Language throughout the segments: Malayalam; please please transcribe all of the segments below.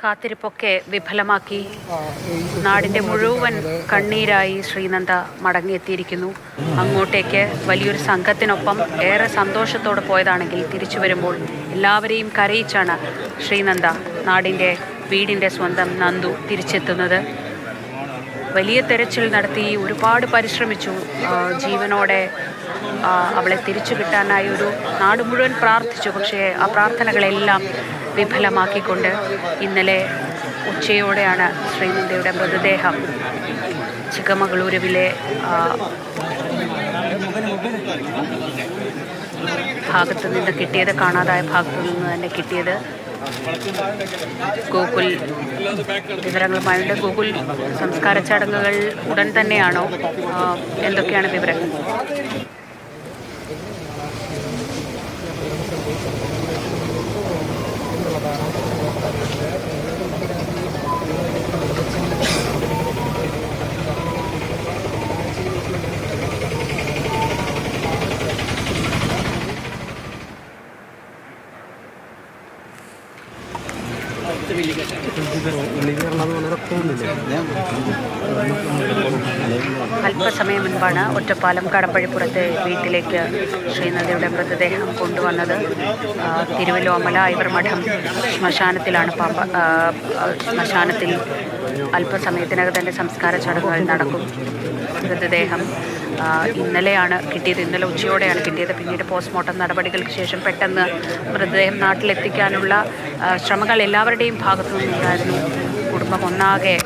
കാത്തിരിപ്പൊക്കെ വിഫലമാക്കി നാടിൻ്റെ മുഴുവൻ കണ്ണീരായി ശ്രീനന്ദ മടങ്ങിയെത്തിയിരിക്കുന്നു. അങ്ങോട്ടേക്ക് വലിയൊരു സംഘത്തിനൊപ്പം ഏറെ സന്തോഷത്തോടെ പോയതാണെങ്കിൽ തിരിച്ചു വരുമ്പോൾ എല്ലാവരെയും കരയിച്ചാണ് ശ്രീനന്ദ നാടിൻ്റെ വീടിൻ്റെ സ്വന്തം നന്ദു തിരിച്ചെത്തുന്നത്. വലിയ തെരച്ചിൽ നടത്തി ഒരുപാട് പരിശ്രമിച്ചു. ജീവനോടെ അവളെ തിരിച്ചു കിട്ടാനായി ഒരു നാട് മുഴുവൻ പ്രാർത്ഥിച്ചു. പക്ഷേ ആ പ്രാർത്ഥനകളെല്ലാം വിഫലമാക്കിക്കൊണ്ട് ഇന്നലെ ഉച്ചയോടെയാണ് ശ്രീനന്ദയുടെ മൃതദേഹം ചിക്കമംഗളൂരുവിലെ ഭാഗത്ത് നിന്ന് കിട്ടിയത്, കാണാതായ ഭാഗത്തു നിന്ന് തന്നെ കിട്ടിയത്. ഗോകുൽ വിവരങ്ങളുമായുണ്ട്. ഗോകുൽ, സംസ്കാര ചടങ്ങുകൾ ഉടൻ തന്നെയാണോ? എന്തൊക്കെയാണ് വിവരങ്ങൾ? അല്പസമയം മുൻപാണ് ഒറ്റപ്പാലം കടമ്പഴിപ്പുറത്തെ വീട്ടിലേക്ക് ശ്രീനന്ദയുടെ മൃതദേഹം കൊണ്ടുവന്നത്. തിരുവല്ലോമല ഐവർമഠം ശ്മശാനത്തിലാണ്. ശ്മശാനത്തിൽ അല്പസമയത്തിനകം തന്നെ സംസ്കാര ചടങ്ങുകൾ നടക്കും. മൃതദേഹം ഇന്നലെയാണ് കിട്ടിയത്. ഇന്നലെ ഉച്ചയോടെയാണ് കിട്ടിയത്. പിന്നീട് പോസ്റ്റ്മോർട്ടം നടപടികൾക്ക് ശേഷം പെട്ടെന്ന് മൃതദേഹം നാട്ടിലെത്തിക്കാനുള്ള ശ്രമങ്ങൾ എല്ലാവരുടെയും ഭാഗത്തു നിന്നുണ്ടായിരുന്നു. കുടുംബം ഒന്നാകെ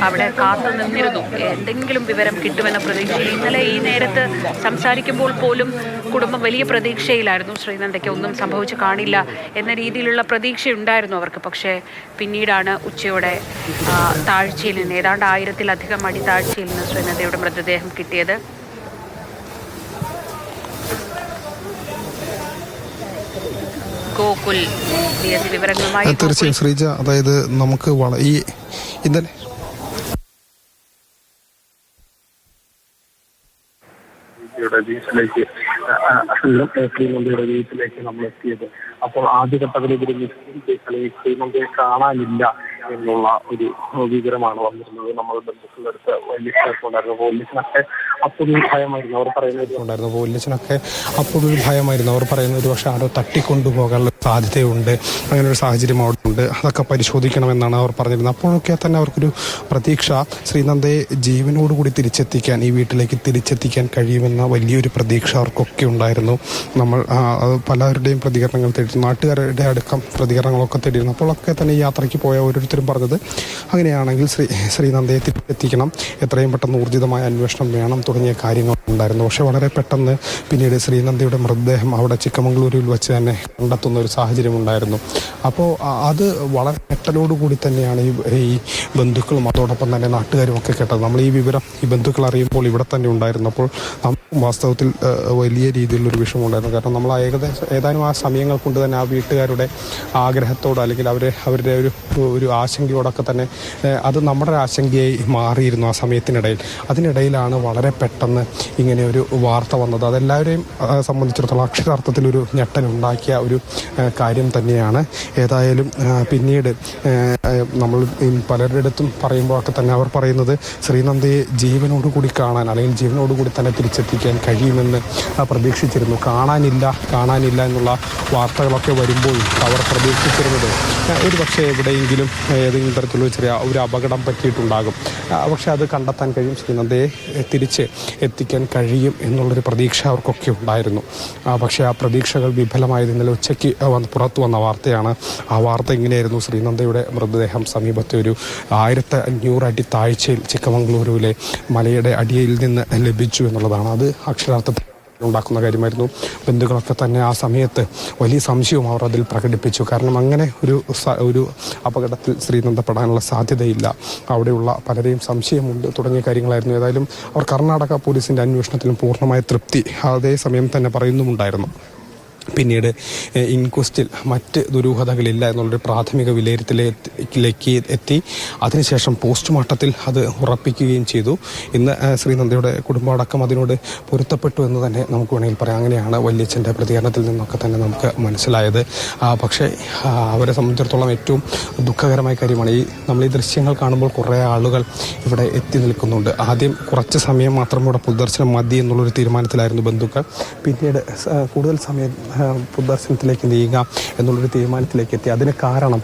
അവിടെ കാത്തു നിന്നിരുന്നു, എന്തെങ്കിലും വിവരം കിട്ടുമെന്ന പ്രതീക്ഷയിൽ. ഇന്നലെ ഈ നേരത്ത് സംസാരിക്കുമ്പോൾ പോലും കുടുംബം വലിയ പ്രതീക്ഷയിലായിരുന്നു. ശ്രീനന്ദയ്ക്ക് ഒന്നും സംഭവിച്ചു കാണില്ല എന്ന രീതിയിലുള്ള പ്രതീക്ഷയുണ്ടായിരുന്നു അവർക്ക്. പക്ഷേ പിന്നീടാണ് ഉച്ചയോടെ താഴ്ചയിൽ നിന്ന്, ഏതാണ്ട് 1000-ലധികം അടി താഴ്ചയിൽ നിന്ന് ശ്രീനന്ദയുടെ മൃതദേഹം കിട്ടിയത്. ഗോകുൽ വിവരങ്ങളുമായി. തീർച്ചയായും ശ്രീജ, അതായത് നമുക്ക് ഈ ഇന്നലെ ശ്രീനന്ദയുടെ വീട്ടിലേക്ക് നമ്മൾ എത്തിയത്. അപ്പോൾ ആദ്യഘട്ടത്തിൽ ഇവര് ശ്രീനന്ദയെ കാണാനില്ല എന്നുള്ള ഒരു വിവരമാണ് വന്നിരുന്നത്. നമ്മൾ ബന്ധുക്കളുടെ അടുത്ത് പോലീസിനൊക്കെ പോലീസിനൊക്കെ അപ്പോഴൊരു ഭയമായിരുന്നു. അവർ പറയുന്നത് ഒരു പക്ഷേ ആരോ തട്ടിക്കൊണ്ടുപോകാനുള്ള സാധ്യതയുണ്ട്, അങ്ങനെ ഒരു സാഹചര്യം അവിടെ ഉണ്ട്, അതൊക്കെ പരിശോധിക്കണമെന്നാണ് അവർ പറഞ്ഞിരുന്നത്. അപ്പോഴൊക്കെ തന്നെ അവർക്കൊരു പ്രതീക്ഷ, ശ്രീനന്ദയെ ജീവനോടുകൂടി തിരിച്ചെത്തിക്കാൻ, ഈ വീട്ടിലേക്ക് തിരിച്ചെത്തിക്കാൻ കഴിയുമെന്ന വലിയൊരു പ്രതീക്ഷ അവർക്കൊക്കെ ഉണ്ടായിരുന്നു. നമ്മൾ പലരുടെയും പ്രതികരണങ്ങൾ തേടി, നാട്ടുകാരുടെ അടക്കം പ്രതികരണങ്ങളൊക്കെ തേടിയിരുന്നു. അപ്പോഴൊക്കെ തന്നെ ഈ യാത്രയ്ക്ക് പോയ ഓരോരുത്തരും പറഞ്ഞത് അങ്ങനെയാണെങ്കിൽ ശ്രീനന്ദയെ തിരിച്ചെത്തിക്കണം, എത്രയും പെട്ടെന്ന് ഊർജിതമായ അന്വേഷണം വേണം തുടങ്ങിയ കാര്യങ്ങളുണ്ടായിരുന്നു. പക്ഷേ വളരെ പെട്ടെന്ന് പിന്നീട് ശ്രീനന്ദയുടെ മൃതദേഹം അവിടെ ചിക്കമംഗളൂരുവിൽ വെച്ച് തന്നെ കണ്ടെത്തുന്ന ഒരു സാഹചര്യം ഉണ്ടായിരുന്നു. അപ്പോൾ അത് വളരെ ഞെട്ടലോടുകൂടി തന്നെയാണ് ഈ ബന്ധുക്കളും അതോടൊപ്പം തന്നെ നാട്ടുകാരും ഒക്കെ കേട്ടത്. നമ്മൾ ഈ വിവരം ഈ ബന്ധുക്കൾ അറിയുമ്പോൾ ഇവിടെ തന്നെ ഉണ്ടായിരുന്നപ്പോൾ നമുക്കും വാസ്തവത്തിൽ വലിയ രീതിയിലുള്ളൊരു വിഷമമുണ്ടായിരുന്നു. കാരണം നമ്മൾ ഏതാനും ആ സമയങ്ങൾ കൊണ്ട് തന്നെ ആ വീട്ടുകാരുടെ ആഗ്രഹത്തോട്, അല്ലെങ്കിൽ അവരുടെ ഒരു ആശങ്കയോടൊക്കെ തന്നെ അത് നമ്മുടെ ഒരു ആശങ്കയായി മാറിയിരുന്നു ആ സമയത്തിനിടയിൽ. അതിനിടയിലാണ് വളരെ പെട്ടെന്ന് ഇങ്ങനെ ഒരു വാർത്ത വന്നത്. അതെല്ലാവരെയും സംബന്ധിച്ചിടത്തോളം അക്ഷരാർത്ഥത്തിലൊരു ഞെട്ടലുണ്ടാക്കിയ ഒരു കാര്യം തന്നെയാണ്. ഏതായാലും പിന്നീട് നമ്മൾ പലരുടെ അടുത്തും പറയുമ്പോഴൊക്കെ തന്നെ അവർ പറയുന്നത് ശ്രീനന്ദയെ ജീവനോടുകൂടി കാണാൻ, അല്ലെങ്കിൽ ജീവനോടുകൂടി തന്നെ തിരിച്ചെത്തിക്കാൻ കഴിയുമെന്ന് പ്രതീക്ഷിച്ചിരുന്നു. കാണാനില്ല എന്നുള്ള വാർത്തകളൊക്കെ വരുമ്പോൾ അവർ പ്രതീക്ഷിച്ചിരുന്നത് ഒരു പക്ഷേ എവിടെയെങ്കിലും ഏതെങ്കിലും തരത്തിലുള്ള ചെറിയ ഒരു അപകടം പറ്റിയിട്ടുണ്ടാകും, പക്ഷെ അത് കണ്ടെത്താൻ കഴിയും, ശ്രീനന്ദയെ തിരിച്ച് എത്തിക്കാൻ കഴിയും എന്നുള്ളൊരു പ്രതീക്ഷ അവർക്കൊക്കെ ഉണ്ടായിരുന്നു. പക്ഷേ ആ പ്രതീക്ഷകൾ വിഫലമായത് ഇന്നലെ ഉച്ചയ്ക്ക് പുറത്തു വന്ന വാർത്തയാണ്. ആ വാർത്ത ഇങ്ങനെയായിരുന്നു: ശ്രീനന്ദയുടെ മൃതദേഹം സമീപത്തെ ഒരു 1500 അടി താഴ്ചയിൽ ചിക്കമംഗളൂരുവിലെ മലയുടെ അടിയിൽ നിന്ന് ലഭിച്ചു എന്നുള്ളതാണ്. അത് അക്ഷരാർത്ഥത്തിൽ ഉണ്ടാക്കുന്ന കാര്യമായിരുന്നു. ബന്ധുക്കളൊക്കെ തന്നെ ആ സമയത്ത് വലിയ സംശയവും അവർ അതിൽ പ്രകടിപ്പിച്ചു. കാരണം അങ്ങനെ ഒരു അപകടത്തിൽ ശ്രീനന്ദപ്പെടാനുള്ള സാധ്യതയില്ല, അവിടെയുള്ള പലരെയും സംശയമുണ്ട് തുടങ്ങിയ കാര്യങ്ങളായിരുന്നു. ഏതായാലും അവർ കർണാടക പോലീസിൻ്റെ അന്വേഷണത്തിലും പൂർണ്ണമായ തൃപ്തി അതേസമയം തന്നെ പറയുന്നുമുണ്ടായിരുന്നു. പിന്നീട് ഇൻക്വസ്റ്റിൽ മറ്റ് ദുരൂഹതകളില്ല എന്നുള്ളൊരു പ്രാഥമിക വിലയിരുത്തലിലേക്ക് എത്തി. അതിനുശേഷം പോസ്റ്റ്മോർട്ടത്തിൽ അത് ഉറപ്പിക്കുകയും ചെയ്തു. ഇന്ന് ശ്രീനന്ദയുടെ കുടുംബമടക്കം അതിനോട് പൊരുത്തപ്പെട്ടു എന്ന് തന്നെ നമുക്ക് വേണമെങ്കിൽ പറയാം. അങ്ങനെയാണ് വല്യച്ഛൻ്റെ പ്രതികരണത്തിൽ നിന്നൊക്കെ തന്നെ നമുക്ക് മനസ്സിലായത്. പക്ഷേ അവരെ സംബന്ധിച്ചിടത്തോളം ഏറ്റവും ദുഃഖകരമായ കാര്യമാണ് നമ്മൾ ഈ ദൃശ്യങ്ങൾ കാണുമ്പോൾ കുറേ ആളുകൾ ഇവിടെ എത്തി നിൽക്കുന്നുണ്ട്. ആദ്യം കുറച്ച് സമയം മാത്രം ഇവിടെ പൊതുദർശനം മതി എന്നുള്ളൊരു തീരുമാനത്തിലായിരുന്നു ബന്ധുക്കൾ. പിന്നീട് കൂടുതൽ സമയം പൊതുദർശനത്തിലേക്ക് നീങ്ങാം എന്നുള്ളൊരു തീരുമാനത്തിലേക്ക് എത്തി. അതിന് കാരണം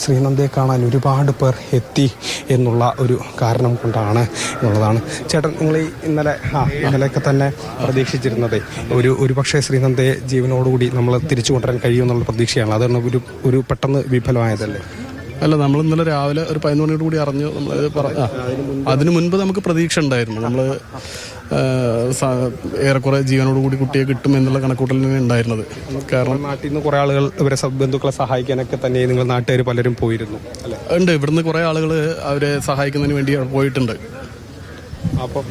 ശ്രീനന്ദയെ കാണാൻ ഒരുപാട് പേർ എത്തി എന്നുള്ള ഒരു കാരണം കൊണ്ടാണ് എന്നുള്ളതാണ്. ചേട്ടൻ, നിങ്ങൾ ഈ ഇന്നലെയൊക്കെ തന്നെ പ്രതീക്ഷിച്ചിരുന്നത് ഒരു പക്ഷേ ശ്രീനന്ദയെ ജീവനോടുകൂടി നമ്മൾ തിരിച്ചു കൊണ്ടുവരാൻ കഴിയുമെന്നുള്ള പ്രതീക്ഷയാണ്. അതാണ് ഒരു പെട്ടെന്ന് വിഫലമായതല്ലേ? അല്ല, നമ്മൾ ഇന്നലെ രാവിലെ ഒരു 11 മണിയോട് കൂടി അറിഞ്ഞു. നമ്മൾ അതിനു മുൻപ് നമുക്ക് പ്രതീക്ഷ ഉണ്ടായിരുന്നു. നമ്മൾ ഏറെക്കുറെ ജീവനോടുകൂടി കുട്ടിയെ കിട്ടും എന്നുള്ള കണക്കൂട്ടൽ തന്നെ ഉണ്ടായിരുന്നത്. കാരണം നാട്ടിൽ നിന്ന് കുറേ ആളുകൾ ഇവരെ ബന്ധുക്കളെ സഹായിക്കാനൊക്കെ തന്നെ നിങ്ങൾ നാട്ടുകാർ പലരും പോയിരുന്നു അല്ലേ? ഉണ്ട്, ഇവിടുന്ന് കുറേ ആളുകൾ അവരെ സഹായിക്കുന്നതിന് വേണ്ടി പോയിട്ടുണ്ട്. അപ്പോൾ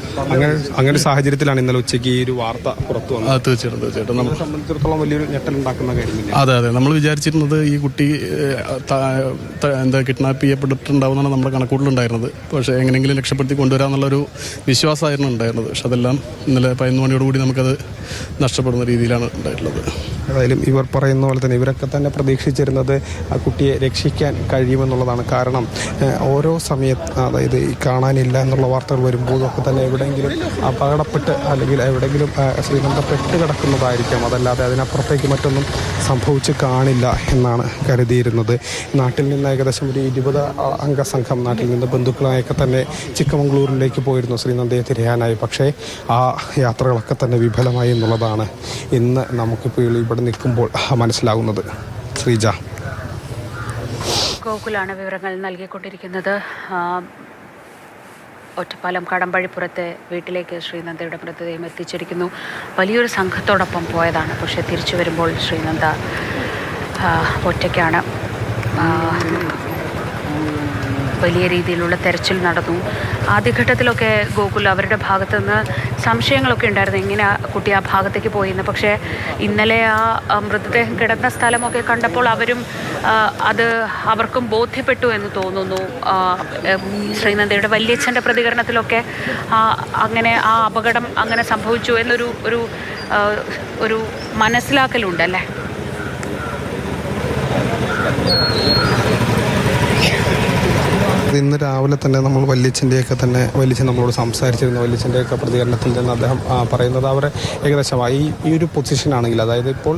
അങ്ങനെ സാഹചര്യത്തിലാണ് ഇന്നലെ ഉച്ചയ്ക്ക് ഈ ഒരു വാർത്ത പുറത്തു വന്നത്. തീർച്ചയായിട്ടും നമ്മളെ സംബന്ധിച്ചിടത്തോളം വലിയൊരു ഞെട്ടലുണ്ടാക്കുന്ന കാര്യമില്ല. അതെ, നമ്മൾ വിചാരിച്ചിരുന്നത് ഈ കുട്ടി കിഡ്നാപ്പ് ചെയ്യപ്പെട്ടിട്ടുണ്ടാവുന്നതാണ് നമ്മുടെ കണക്കൂട്ടിലുണ്ടായിരുന്നത്. പക്ഷേ എങ്ങനെയെങ്കിലും രക്ഷപ്പെടുത്തി കൊണ്ടുവരാമെന്നുള്ളൊരു വിശ്വാസമായിരുന്നു ഉണ്ടായിരുന്നത്. പക്ഷെ അതെല്ലാം ഇന്നലെ 11 മണിയോടുകൂടി നമുക്കത് നഷ്ടപ്പെടുന്ന രീതിയിലാണ് ഉണ്ടായിട്ടുള്ളത്. ഏതായാലും ഇവർ പറയുന്ന പോലെ തന്നെ ഇവരൊക്കെ തന്നെ പ്രതീക്ഷിച്ചിരുന്നത് ആ കുട്ടിയെ രക്ഷിക്കാൻ കഴിയുമെന്നുള്ളതാണ്. കാരണം ഓരോ സമയത്ത്, അതായത് കാണാനില്ല എന്നുള്ള വാർത്തകൾ വരുമ്പോഴൊക്കെ തന്നെ എവിടെയെങ്കിലും അപകടപ്പെട്ട് അല്ലെങ്കിൽ എവിടെയെങ്കിലും ശ്രീനന്ദ പെട്ട് കിടക്കുന്നതായിരിക്കാം. അതല്ലാതെ അതിനപ്പുറത്തേക്ക് മറ്റൊന്നും സംഭവിച്ച് കാണില്ല എന്നാണ് കരുതിയിരുന്നത്. നാട്ടിൽ നിന്ന് ഏകദേശം ഒരു 20 അംഗ സംഘം നാട്ടിൽ നിന്ന് ബന്ധുക്കളായൊക്കെ തന്നെ ചിക്കമംഗ്ലൂരിലേക്ക് പോയിരുന്നു ശ്രീനന്ദയെ തിരയാനായി. പക്ഷേ ആ യാത്രകളൊക്കെ തന്നെ വിഫലമായി എന്നുള്ളതാണ് ഇന്ന് നമുക്കിപ്പോൾ ഇവിടെ നിൽക്കുമ്പോൾ മനസ്സിലാകുന്നത്. ശ്രീജ, ഗോകുലാണ് വിവരങ്ങൾ നൽകിക്കൊണ്ടിരിക്കുന്നത്. ഒറ്റപ്പാലം കടമ്പഴിപ്പുറത്തെ വീട്ടിലേക്ക് ശ്രീനന്ദയുടെ മൃതദേഹം എത്തിച്ചിരിക്കുന്നു. വലിയൊരു സംഘത്തോടൊപ്പം പോയതാണ്. പക്ഷേ തിരിച്ചു വരുമ്പോൾ ശ്രീനന്ദ ഒറ്റയ്ക്കാണ്. വലിയ രീതിയിലുള്ള തെരച്ചിൽ നടന്നു. ആദ്യഘട്ടത്തിലൊക്കെ ഗോകുൽ അവരുടെ ഭാഗത്തു നിന്ന് സംശയങ്ങളൊക്കെ ഉണ്ടായിരുന്നു, എങ്ങനെ കുട്ടി ആ ഭാഗത്തേക്ക് പോയിന്ന്. പക്ഷേ ഇന്നലെ ആ മൃതദേഹം കിടന്ന സ്ഥലമൊക്കെ കണ്ടപ്പോൾ അവർക്കും ബോധ്യപ്പെട്ടു എന്ന് തോന്നുന്നു. ശ്രീനന്ദയുടെ വല്യച്ഛൻ്റെ പ്രതികരണത്തിലൊക്കെ അങ്ങനെ ആ അപകടം അങ്ങനെ സംഭവിച്ചു എന്നൊരു ഒരു മനസ്സിലാക്കലുണ്ടല്ലേ? ഇന്ന് രാവിലെ തന്നെ നമ്മൾ വല്യച്ഛൻ നമ്മളോട് സംസാരിച്ചിരുന്നു. വല്യച്ഛൻ്റെയൊക്കെ പ്രതികരണത്തിൽ നിന്ന് അദ്ദേഹം പറയുന്നത് അവർ ഏകദേശം ഈ ഒരു പൊസിഷനാണെങ്കിൽ, അതായത് ഇപ്പോൾ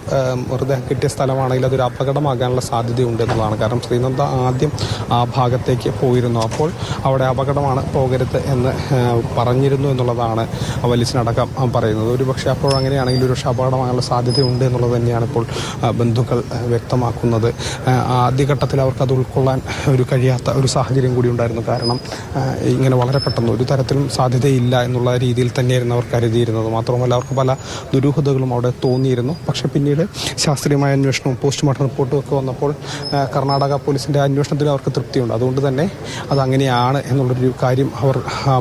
മൃതദേഹം കിട്ടിയ സ്ഥലമാണെങ്കിൽ അതൊരു അപകടമാകാനുള്ള സാധ്യതയുണ്ട് എന്നുള്ളതാണ്. കാരണം ശ്രീനന്ദ ആദ്യം ആ ഭാഗത്തേക്ക് പോയിരുന്നു. അപ്പോൾ അവിടെ അപകടമാണ്, പോകരുത് എന്ന് പറഞ്ഞിരുന്നു എന്നുള്ളതാണ് വല്യച്ഛനടക്കം പറയുന്നത്. ഒരു പക്ഷേ അപ്പോൾ അങ്ങനെയാണെങ്കിൽ ഒരു അപകടമാകാനുള്ള സാധ്യതയുണ്ട് എന്നുള്ളത് തന്നെയാണ് ഇപ്പോൾ ബന്ധുക്കൾ വ്യക്തമാക്കുന്നത്. ആദ്യഘട്ടത്തിൽ അവർക്കത് ഉൾക്കൊള്ളാൻ കഴിയാത്ത ഒരു സാഹചര്യം കൂടി ഉണ്ടായിരുന്നു. കാരണം ഇങ്ങനെ വളരെ പെട്ടെന്ന് ഒരു തരത്തിലും സാധ്യതയില്ല എന്നുള്ള രീതിയിൽ തന്നെയായിരുന്നു അവർ കരുതിയിരുന്നത്. മാത്രമല്ല അവർക്ക് പല ദുരൂഹതകളും അവിടെ തോന്നിയിരുന്നു. പക്ഷേ പിന്നീട് ശാസ്ത്രീയമായ അന്വേഷണവും പോസ്റ്റ്മോർട്ടം റിപ്പോർട്ടും ഒക്കെ വന്നപ്പോൾ കർണാടക പോലീസിൻ്റെ അന്വേഷണത്തിൽ അവർക്ക് തൃപ്തിയുണ്ട്. അതുകൊണ്ട് തന്നെ അതങ്ങനെയാണ് എന്നുള്ളൊരു കാര്യം അവർ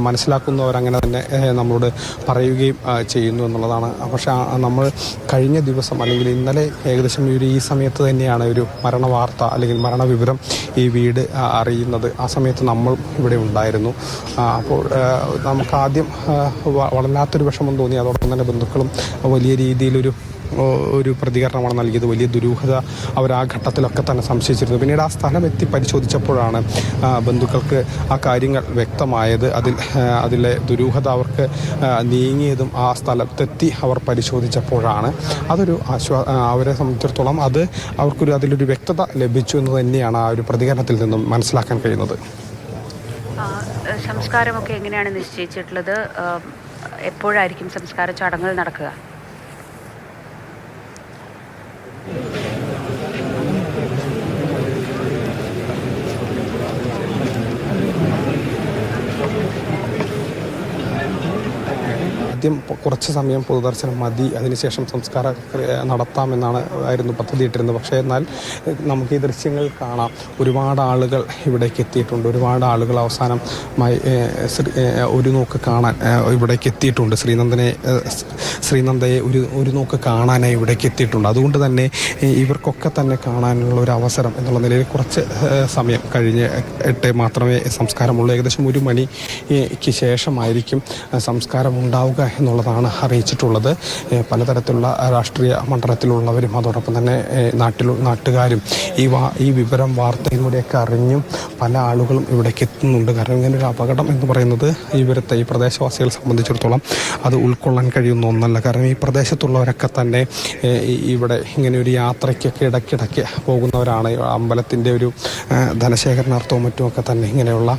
മനസ്സിലാക്കുന്നു. അവരങ്ങനെ തന്നെ നമ്മളോട് പറയുകയും ചെയ്യുന്നു എന്നുള്ളതാണ്. പക്ഷേ നമ്മൾ കഴിഞ്ഞ ദിവസം അല്ലെങ്കിൽ ഇന്നലെ ഏകദേശം ഈ സമയത്ത് തന്നെയാണ് ഒരു മരണവാർത്ത അല്ലെങ്കിൽ മരണവിവരം ഈ വീട് അറിയുന്നത്. ആ സമയത്ത് നമ്മൾ ഇവിടെ ഉണ്ടായിരുന്നു. അപ്പോൾ നമുക്ക് ആദ്യം വല്ലാത്തൊരു വിഷമം തോന്നി. അതോടൊപ്പം തന്നെ ബന്ധുക്കളും വലിയ രീതിയിലൊരു പ്രതികരണമാണ് നൽകിയത്. വലിയ ദുരൂഹത അവർ ആ ഘട്ടത്തിലൊക്കെ തന്നെ സംശയിച്ചിരുന്നു. പിന്നീട് ആ സ്ഥലം എത്തി പരിശോധിച്ചപ്പോഴാണ് ബന്ധുക്കൾക്ക് ആ കാര്യങ്ങൾ വ്യക്തമായത്. അതിലെ ദുരൂഹത അവർക്ക് നീങ്ങിയതും ആ സ്ഥലത്തെത്തി അവർ പരിശോധിച്ചപ്പോഴാണ്. അതൊരു അവരെ സംബന്ധിച്ചിടത്തോളം അതിലൊരു വ്യക്തത ലഭിച്ചു എന്ന് തന്നെയാണ് ആ ഒരു പ്രതികരണത്തിൽ നിന്നും മനസ്സിലാക്കാൻ കഴിയുന്നത്. സംസ്കാരമൊക്കെ എങ്ങനെയാണ് നിശ്ചയിച്ചിട്ടുള്ളത്? എപ്പോഴായിരിക്കും സംസ്കാര ചടങ്ങുകൾ നടക്കുക? ആദ്യം കുറച്ച് സമയം പൊതുദർശനം മതി, അതിനുശേഷം സംസ്കാര ആയിരുന്നു പദ്ധതിയിട്ടിരുന്നത്. പക്ഷേ എന്നാൽ നമുക്ക് ഈ ദൃശ്യങ്ങൾ കാണാം, ഒരുപാട് ആളുകൾ ഇവിടേക്ക് എത്തിയിട്ടുണ്ട്. ഒരുപാട് ആളുകൾ അവസാനമായി ഒരു നോക്ക് കാണാൻ ഇവിടേക്ക് എത്തിയിട്ടുണ്ട്. ശ്രീനന്ദയെ ഒരു നോക്ക് കാണാനായി ഇവിടേക്ക് എത്തിയിട്ടുണ്ട്. അതുകൊണ്ട് തന്നെ ഇവർക്കൊക്കെ തന്നെ കാണാനുള്ള ഒരു അവസരം എന്നുള്ള നിലയിൽ കുറച്ച് സമയം കഴിഞ്ഞിട്ട് മാത്രമേ സംസ്കാരമുള്ളൂ. ഏകദേശം 1 മണിക്ക് ശേഷമായിരിക്കും സംസ്കാരം ഉണ്ടാവുക എന്നുള്ളതാണ് അറിയിച്ചിട്ടുള്ളത്. പലതരത്തിലുള്ള രാഷ്ട്രീയ മണ്ഡലത്തിലുള്ളവരും അതോടൊപ്പം തന്നെ നാട്ടുകാരും ഈ വിവരം വാർത്തയിലൂടെയൊക്കെ അറിഞ്ഞും പല ആളുകളും ഇവിടേക്ക് എത്തുന്നുണ്ട്. കാരണം ഇങ്ങനെ ഒരു അപകടം എന്ന് പറയുന്നത് ഈ പ്രദേശവാസികളെ സംബന്ധിച്ചിടത്തോളം അത് ഉൾക്കൊള്ളാൻ കഴിയുന്ന ഒന്നല്ല. കാരണം ഈ പ്രദേശത്തുള്ളവരൊക്കെ തന്നെ ഇവിടെ ഇങ്ങനെ ഒരു യാത്രയ്ക്കൊക്കെ ഇടയ്ക്കിടയ്ക്ക് പോകുന്നവരാണ്. അമ്പലത്തിൻ്റെ ഒരു ധനശേഖരണാർത്ഥവും മറ്റുമൊക്കെ തന്നെ ഇങ്ങനെയുള്ള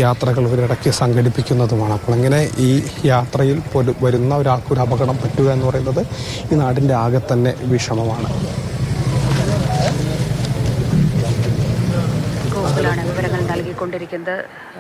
യാത്രകൾ ഇവരിടയ്ക്ക് സംഘടിപ്പിക്കുന്നതുമാണ്. അപ്പോൾ ഇങ്ങനെ ഈ യാത്രയിൽ വരുന്ന ഒരാൾക്കൊരു അപകടം പറ്റുക എന്ന് പറയുന്നത് ഈ നാടിൻ്റെ ആകെ തന്നെ വിഷമമാണ്. ഗോകുലാണ് വിവരങ്ങൾ നൽകിക്കൊണ്ടിരിക്കുന്നത്.